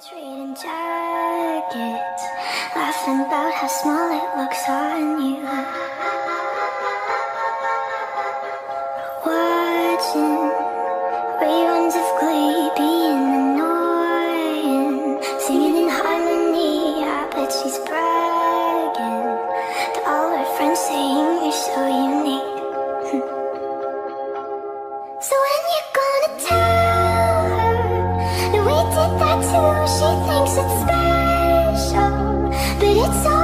Trading jackets, laughing about how small it looks on you. Watching reruns of Glee, being annoying, singing in harmony. I bet she's bragging to all her friends, saying you're so unique. So when you gonna tell her that we did that too? She thinks it's special, but it's all